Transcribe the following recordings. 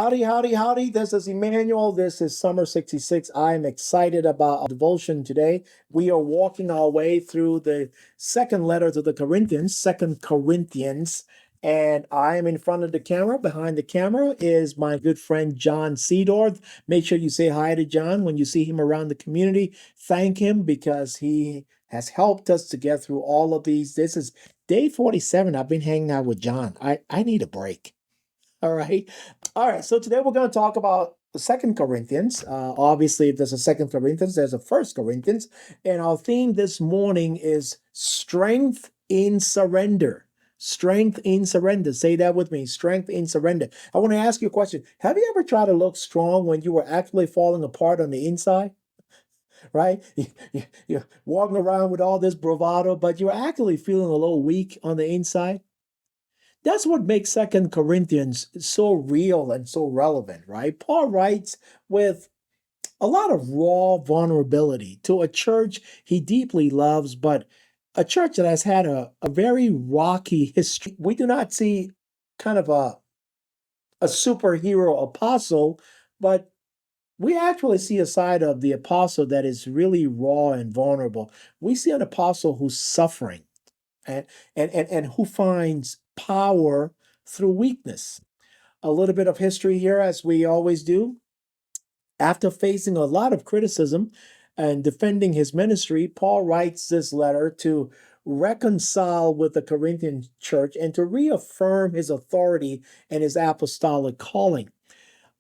Howdy, howdy, howdy. This is Emmanuel. This is Summer 66. I am excited about our devotion today. We are walking our way through the second letter to the Corinthians, Second Corinthians. And I am in front of the camera. Behind the camera is my good friend John Seedorf. Make sure you say hi to John when you see him around the community. Thank him because he has helped us to get through all of these. This is day 47. I've been hanging out with John. I need a break. All right. All right. So today we're going to talk about the Second Corinthians. Obviously, if there's a Second Corinthians, there's a First Corinthians. And our theme this morning is strength in surrender. Strength in surrender. Say that with me. Strength in surrender. I want to ask you a question. Have you ever tried to look strong when you were actually falling apart on the inside? Right? You're walking around with all this bravado, but you're actually feeling a little weak on the inside. That's what makes Second Corinthians so real and so relevant, right? Paul writes with a lot of raw vulnerability to a church he deeply loves, but a church that has had a very rocky history. We do not see kind of a superhero apostle, but we actually see a side of the apostle that is really raw and vulnerable. We see an apostle who's suffering and and who finds power through weakness. A little bit of history here, as we always do. After facing a lot of criticism and defending his ministry, Paul writes this letter to reconcile with the Corinthian church and to reaffirm his authority and his apostolic calling.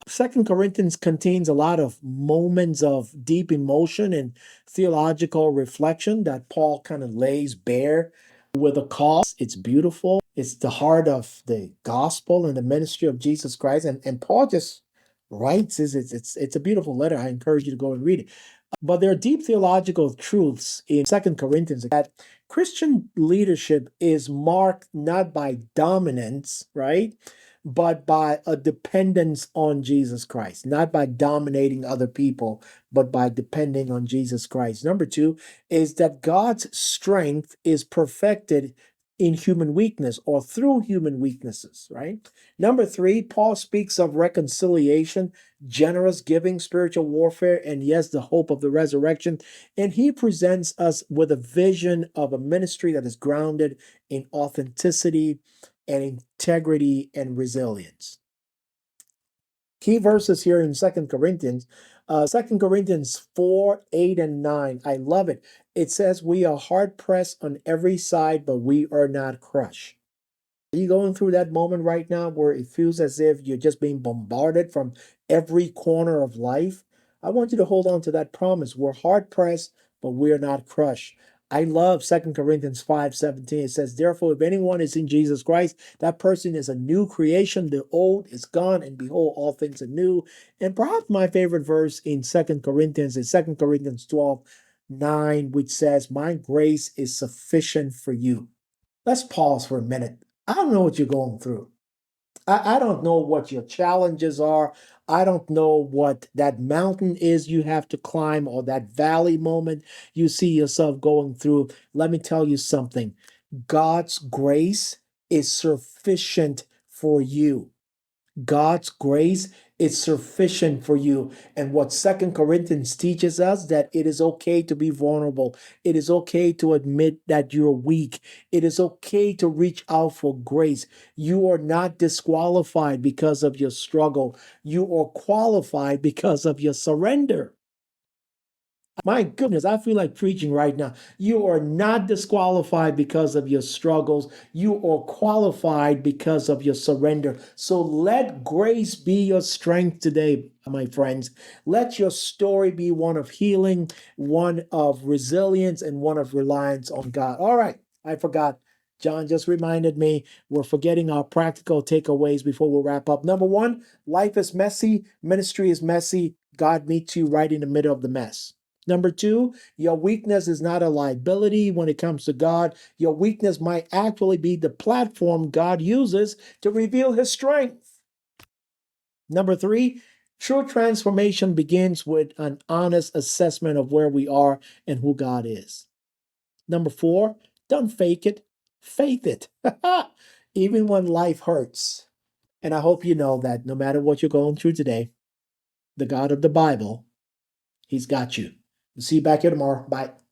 Second Corinthians contains a lot of moments of deep emotion and theological reflection that Paul kind of lays bare with a cause. It's beautiful. It's the heart of the gospel and the ministry of Jesus Christ. And Paul just writes it's a beautiful letter. I encourage you to go and read it. But there are deep theological truths in Second Corinthians that Christian leadership is marked not by dominance, right? But by a dependence on Jesus Christ, not by dominating other people, but by depending on Jesus Christ. Number two is that God's strength is perfected in human weakness or through human weaknesses, right? Number three, Paul speaks of reconciliation, generous giving, spiritual warfare, and yes, the hope of the resurrection. And he presents us with a vision of a ministry that is grounded in authenticity and integrity and resilience. Key verses here in Second Corinthians, 2 Corinthians 4, 8, and 9. I love it. It says, we are hard pressed on every side, but we are not crushed. Are you going through that moment right now where it feels as if you're just being bombarded from every corner of life? I want you to hold on to that promise. We're hard pressed, but we're not crushed. I love 2 Corinthians 5:17. It says, therefore, if anyone is in Jesus Christ, that person is a new creation. The old is gone, and behold, all things are new. And perhaps my favorite verse in 2 Corinthians is 2 Corinthians 12:9, which says, my grace is sufficient for you. Let's pause for a minute. I don't know what you're going through. I don't know what your challenges are. I don't know what that mountain is you have to climb or that valley moment you see yourself going through. Let me tell you something. God's grace is sufficient for you. God's grace is sufficient for you. And what Second Corinthians teaches us that it is okay to be vulnerable. It is okay to admit that you're weak. It is okay to reach out for grace. You are not disqualified because of your struggle. You are qualified because of your surrender. My goodness, I feel like preaching right now. You are not disqualified because of your struggles. You are qualified because of your surrender. So let grace be your strength today, my friends. Let your story be one of healing, one of resilience, and one of reliance on God. All right, I forgot. John just reminded me we're forgetting our practical takeaways before we wrap up. Number one, life is messy, ministry is messy. God meets you right in the middle of the mess. Number two, your weakness is not a liability when it comes to God. Your weakness might actually be the platform God uses to reveal his strength. Number three, true transformation begins with an honest assessment of where we are and who God is. Number four, don't fake it, faith it. Even when life hurts. And I hope you know that no matter what you're going through today, the God of the Bible, He's got you. See you back here tomorrow. Bye.